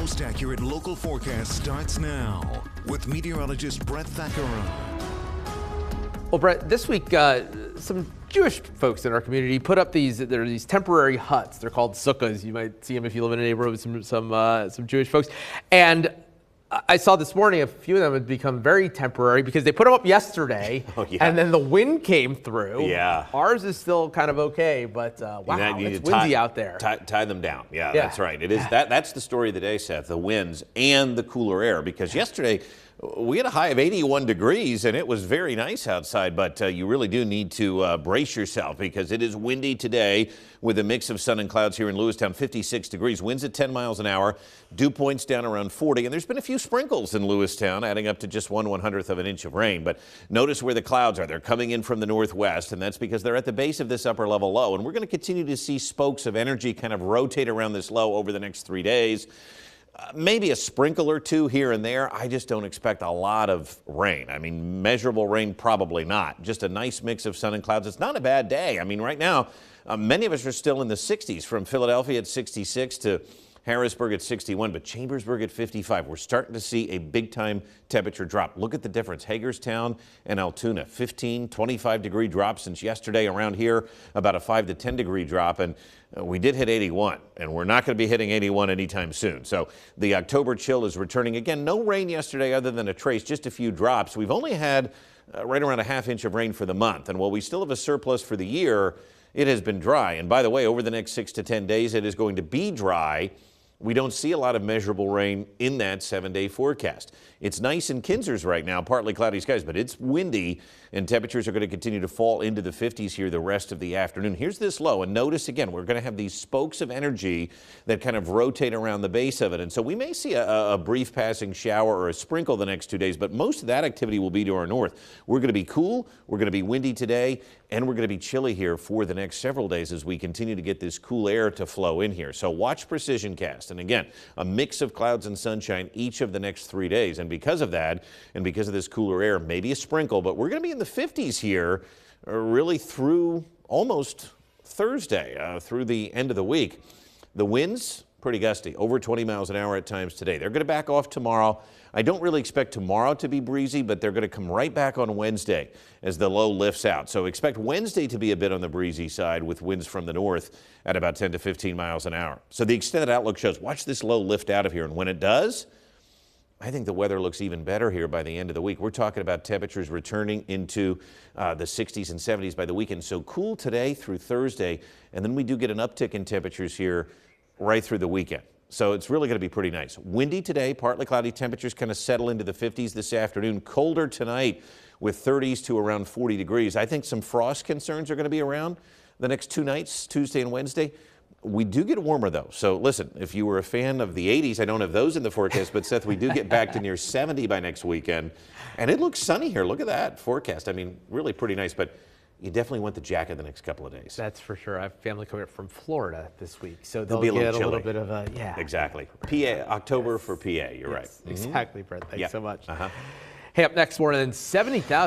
most accurate local forecast starts now with meteorologist Brett Thackeray. Well, Brett, this week, some Jewish folks in our community put up these temporary huts. They're called sukkahs. You might see them if you live in a neighborhood with some Jewish folks. And I saw this morning a few of them had become very temporary because they put them up yesterday, and then the wind came through. Yeah. Ours is still kind of okay, but wow, it's windy out there. Tie them down. Yeah, that's right. It is that's the story of the day, Seth, the winds and the cooler air, because yesterday we had a high of 81 degrees, and it was very nice outside, but you really do need to brace yourself because it is windy today with a mix of sun and clouds here in Lewistown, 56 degrees, winds at 10 miles an hour, dew points down around 40, and there's been a few sprinkles in Lewistown, adding up to just 1/100th of an inch of rain. But notice where the clouds are. They're coming in from the northwest, and that's because they're at the base of this upper level low, and we're going to continue to see spokes of energy kind of rotate around this low over the next 3 days. Maybe a sprinkle or two here and there. I just don't expect a lot of rain. I mean, measurable rain, probably not. Just a nice mix of sun and clouds. It's not a bad day. I mean, right now, many of us are still in the 60s, from Philadelphia at 66 to Harrisburg at 61, but Chambersburg at 55. We're starting to see a big-time temperature drop. Look at the difference. Hagerstown and Altoona, 15, 25-degree drop since yesterday. Around here, about a 5 to 10-degree drop, and we did hit 81, and we're not going to be hitting 81 anytime soon. So the October chill is returning. Again, no rain yesterday other than a trace, just a few drops. We've only had right around a ½ inch of rain for the month, and while we still have a surplus for the year, it has been dry. And by the way, over the next 6 to 10 days, it is going to be dry. We don't see a lot of measurable rain in that 7-day forecast. It's nice in Kinzers right now, partly cloudy skies, but it's windy, and temperatures are going to continue to fall into the 50s here the rest of the afternoon. Here's this low, and notice again, we're going to have these spokes of energy that kind of rotate around the base of it, and so we may see a brief passing shower or a sprinkle the next 2 days, but most of that activity will be to our north. We're going to be cool, we're going to be windy today, and we're going to be chilly here for the next several days as we continue to get this cool air to flow in here. So watch Precision Cast, and again, a mix of clouds and sunshine each of the next 3 days, and because of that, and because of this cooler air, maybe a sprinkle, but we're going to be in the 50s here really through almost Thursday, through the end of the week. The winds, pretty gusty, over 20 miles an hour at times today. They're going to back off tomorrow. I don't really expect tomorrow to be breezy, but they're going to come right back on Wednesday as the low lifts out. So expect Wednesday to be a bit on the breezy side with winds from the north at about 10 to 15 miles an hour. So the extended outlook shows, watch this low lift out of here, and when it does, I think the weather looks even better here by the end of the week. We're talking about temperatures returning into the 60s and 70s by the weekend. So cool today through Thursday, and then we do get an uptick in temperatures here right through the weekend. So it's really going to be pretty nice. Windy today, partly cloudy. Temperatures kind of settle into the 50s this afternoon. Colder tonight with 30s to around 40 degrees. I think some frost concerns are going to be around the next 2 nights, Tuesday and Wednesday. We do get warmer, though. So listen, if you were a fan of the 80s, I don't have those in the forecast, but Seth, we do get back to near 70 by next weekend. And it looks sunny here. Look at that forecast. I mean, really pretty nice, but you definitely want the jacket the next couple of days. That's for sure. I have family coming up from Florida this week, so they'll be a get little a little bit of a, Exactly. PA, October for PA, you're right. Exactly, Brett. Thanks so much. Uh-huh. Hey, up next, more than 70,000